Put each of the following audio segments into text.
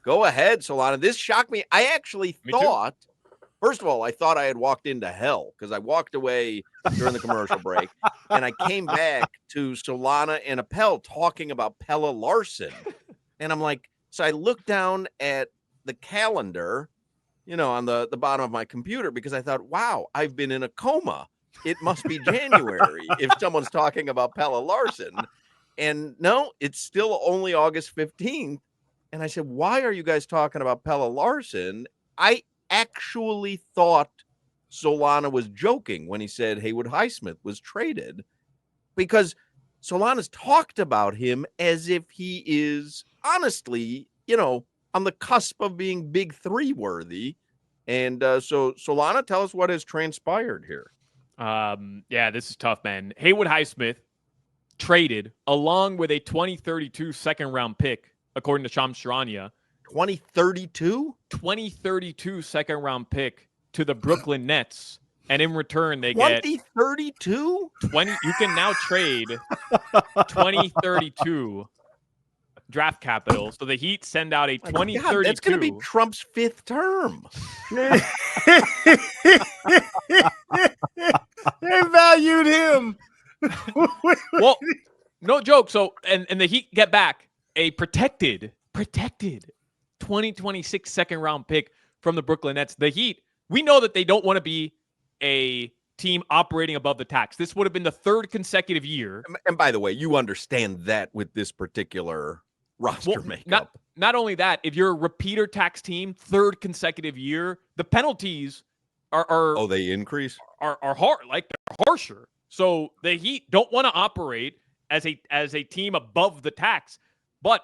Go ahead, Solana. This shocked me. I actually thought, first of all, I thought I had walked into hell because I walked away during the commercial break and I came back to Solana and Appel talking about Pelle Larsson. And I'm like, so I looked down at the calendar, on the bottom of my computer because I thought, wow, I've been in a coma. It must be January if someone's talking about Pelle Larsson. And no, it's still only August 15th. And I said, why are you guys talking about Pelle Larsson? I actually thought Solana was joking when he said Haywood Highsmith was traded because Solana's talked about him as if he is honestly, on the cusp of being big three worthy. And so Solana, tell us what has transpired here. Yeah, this is tough, man. Haywood Highsmith traded along with a 2032 second round pick, according to Shams Charania. 2032 second round pick to the Brooklyn Nets. And in return, they 2032? get 20. You can now trade 2032 draft capital. So the Heat send out a 2032. God, that's going to be Trump's fifth term. They valued him. Well, no joke. So, and the Heat get back a protected 2026 second round pick from the Brooklyn Nets. The Heat, we know that they don't want to be a team operating above the tax. This would have been the third consecutive year. And by the way, you understand that with this particular roster makeup. Not only that, if you're a repeater tax team, third consecutive year, the penalties are they increase? Are hard, like they're harsher. So the Heat don't want to operate as a team above the tax. But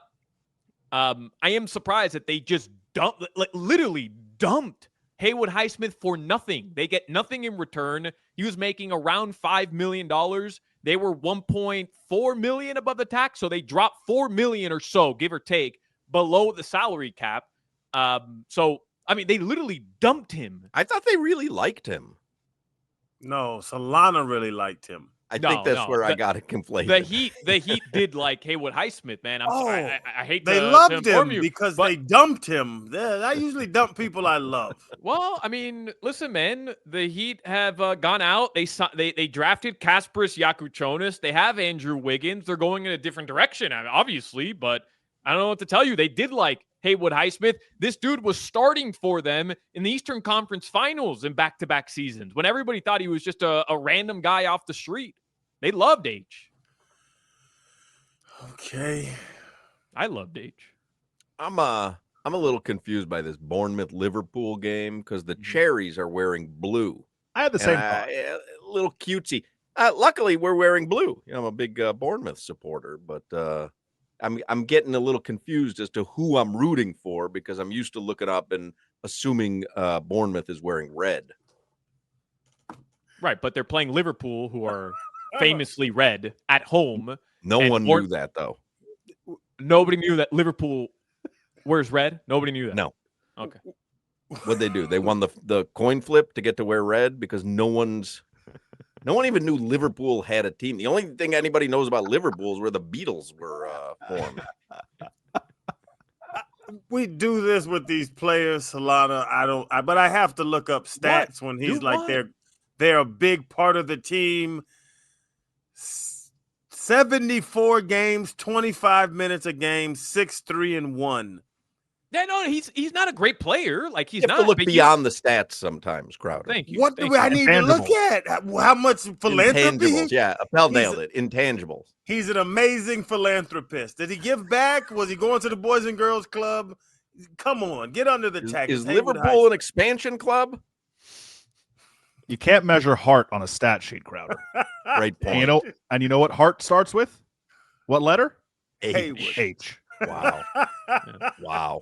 I am surprised that they just literally dumped Haywood Highsmith for nothing. They get nothing in return. He was making around $5 million. They were $1.4 million above the tax, so they dropped $4 million or so, give or take, below the salary cap. So, I mean, they literally dumped him. I thought they really liked him. No, Solana really liked him. I think that's where I got it conflated. The Heat did like Haywood Highsmith, man. I'm sorry. I hate they to loved inform him you, because they dumped him. I usually dump people I love. Well, I mean, listen, man. The Heat have gone out. They drafted Kasparis Yakuchonis. They have Andrew Wiggins. They're going in a different direction, obviously, but I don't know what to tell you. They did like Haywood Highsmith. This dude was starting for them in the Eastern Conference Finals in back-to-back seasons when everybody thought he was just a random guy off the street. They loved H. Okay. I loved H. I'm a little confused by this Bournemouth-Liverpool game because the Cherries are wearing blue. I had the same thought. A little cutesy. Luckily, we're wearing blue. I'm a big Bournemouth supporter, but I'm getting a little confused as to who I'm rooting for because I'm used to looking up and assuming Bournemouth is wearing red. Right, but they're playing Liverpool, who are famously red at home. No one knew that, though. Nobody knew that Liverpool wears red? Nobody knew that? No. Okay. What'd they do? They won the coin flip to get to wear red because no one even knew Liverpool had a team. The only thing anybody knows about Liverpool is where the Beatles were formed. We do this with these players, Solana. But I have to look up stats when he's they're a big part of the team. 74 games, 25 minutes a game, 6-3-1. Yeah, no, he's not a great player. Like he's you have not. to look beyond the stats sometimes, Crowder. Thank you. What do I need to look at? How much philanthropy? Intangibles. Yeah, Appel nailed it. Intangibles. He's an amazing philanthropist. Did he give back? Was he going to the Boys and Girls Club? Come on, get under the tax. Is Liverpool an expansion club? You can't measure heart on a stat sheet, Crowder. Great point. And you know what heart starts with? What letter? H. H. Wow. Wow.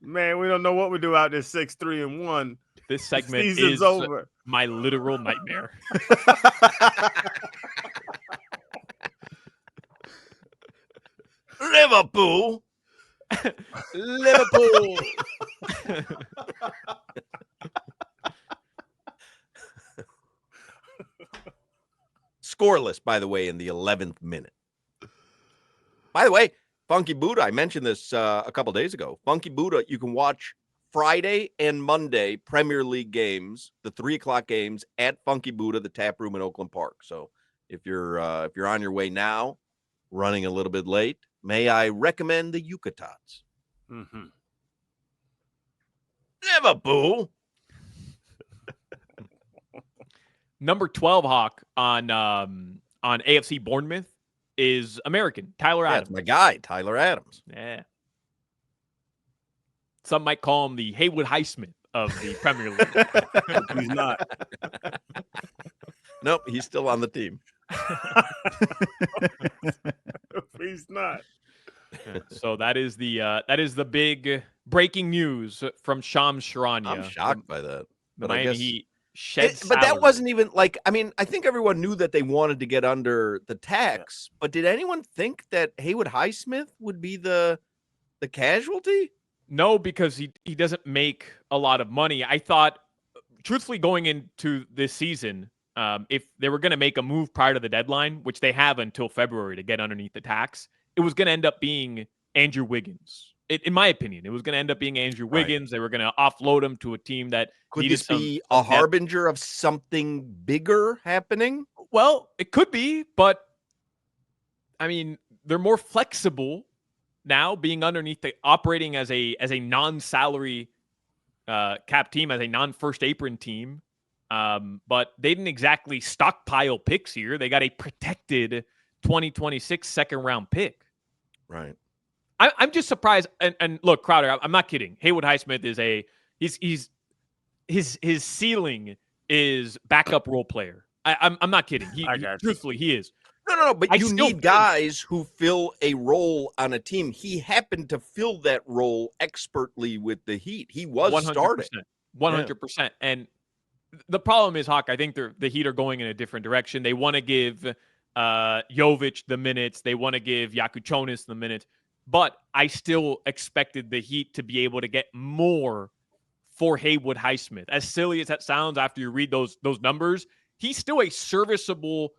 Man, we don't know what we do out there 6-3-1. This segment is over. My literal nightmare. Liverpool. Liverpool. Scoreless, by the way, in the 11th minute. By the way, Funky Buddha, I mentioned this a couple days ago. Funky Buddha, you can watch Friday and Monday Premier League games, the 3:00 games at Funky Buddha, the tap room in Oakland Park. So if you're on your way now, running a little bit late, may I recommend the Yucatats? Mm-hmm. Liverpool. Number 12 Hawk on AFC Bournemouth is American Tyler Yeah, Adams. it's my guy, Tyler Adams. Yeah. Some might call him the Haywood Highsmith of the Premier League. He's not. Nope, he's still on the team. He's not. So that is the big breaking news from Shams Charania. I'm shocked by that. The But I Miami guess Heat shed but that salary. wasn't even like, I mean, I think everyone knew that they wanted to get under the tax, but did anyone think that Haywood Highsmith would be the casualty? No, because he doesn't make a lot of money. I thought, truthfully, going into this season, if they were going to make a move prior to the deadline, which they have until February to get underneath the tax, it was going to end up being Andrew Wiggins. In my opinion, it was going to end up being Andrew Wiggins. Right. They were going to offload him to a team that could this be a harbinger of something bigger happening? Well, it could be, but I mean, they're more flexible now, being underneath operating as a non-salary cap team, as a non-first apron team. But they didn't exactly stockpile picks here. They got a protected 2026 second round pick. Right. I'm just surprised. And look, Crowder, I'm not kidding. Haywood Highsmith is his ceiling is backup role player. I'm not kidding. Truthfully, he is. No. But you need guys who fill a role on a team. He happened to fill that role expertly with the Heat. He was 100%, starting 100%. Yeah. And the problem is, Hawk, I think the Heat are going in a different direction. They want to give Jovic the minutes. They want to give Yakuchonis the minutes. But I still expected the Heat to be able to get more for Haywood Highsmith. As silly as that sounds after you read those numbers, he's still a serviceable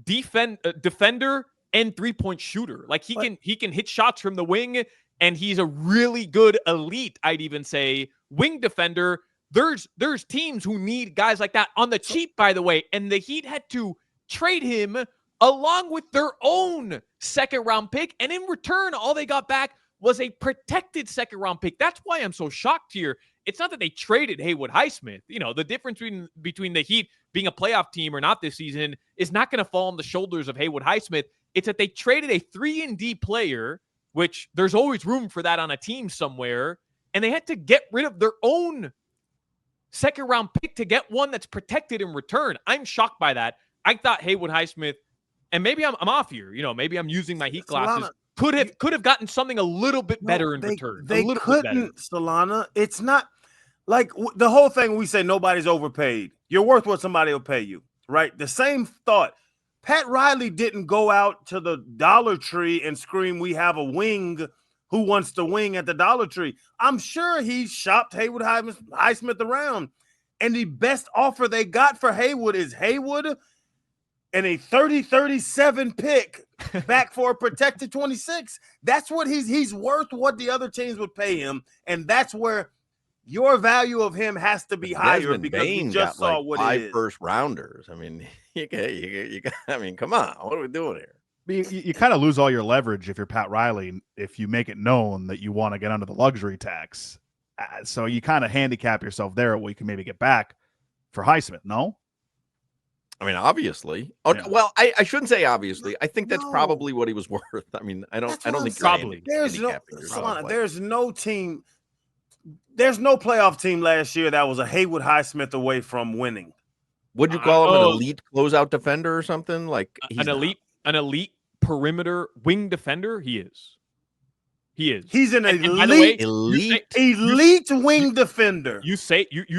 defender and three-point shooter. Like he can hit shots from the wing, and he's a really good elite, I'd even say, wing defender. There's teams who need guys like that on the cheap, by the way, and the Heat had to trade him along with their own second-round pick, and in return, all they got back was a protected second-round pick. That's why I'm so shocked here. It's not that they traded Haywood Highsmith. You know, the difference between the Heat being a playoff team or not this season is not going to fall on the shoulders of Haywood Highsmith. It's that they traded a 3-and-D player, which there's always room for that on a team somewhere, and they had to get rid of their own second-round pick to get one that's protected in return. I'm shocked by that. I thought Haywood Highsmith, and maybe I'm off here. You know, maybe I'm using my Heat glasses. Could have gotten something a little bit better in return. They couldn't, Solana. It's not like the whole thing we say nobody's overpaid. You're worth what somebody will pay you, right? The same thought. Pat Riley didn't go out to the Dollar Tree and scream, "We have a wing who wants to wing at the Dollar Tree." I'm sure he shopped Haywood Highsmith around, and the best offer they got for Haywood is Haywood and a 30-37 pick back for a protected 26. That's what he's worth, what the other teams would pay him. And that's where your value of him has to be higher, because we just saw what it is. 5 first rounders. I mean, I mean, come on. What are we doing here? You kind of lose all your leverage if you're Pat Riley, if you make it known that you want to get under the luxury tax. So you kind of handicap yourself there at what you can maybe get back for Highsmith, no? I mean, obviously. Oh, yeah. Well, I shouldn't say obviously. I think that's probably what he was worth. I mean, I don't think probably. There's no team. There's no playoff team last year that was a Haywood Highsmith away from winning. Would you call him an elite closeout defender or something? Like an elite perimeter wing defender? He is. He's an elite wing defender. You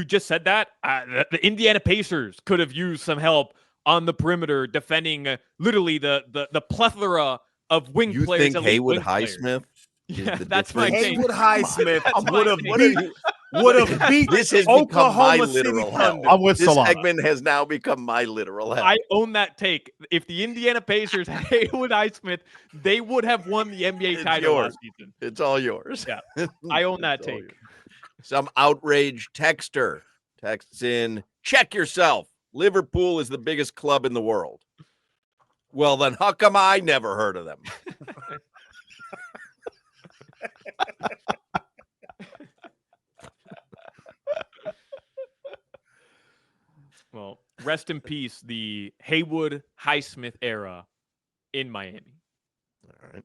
just said that. The Indiana Pacers could have used some help on the perimeter defending literally the plethora of wing players. You think Haywood Highsmith? Yeah, that's my thing. Haywood Highsmith would have beat This has become my Oklahoma City literal hell. Thunder. I'm with This Solana. segment has now become my literal hell. I own that take. If the Indiana Pacers had Haywood Highsmith, they would have won the NBA It's title yours. last season. It's all yours. Yeah. I own that It's all take. yours. Some outraged texter texts in, check yourself. Liverpool is the biggest club in the world. Well, then how come I never heard of them? Well, rest in peace, the Haywood Highsmith era in Miami. All right.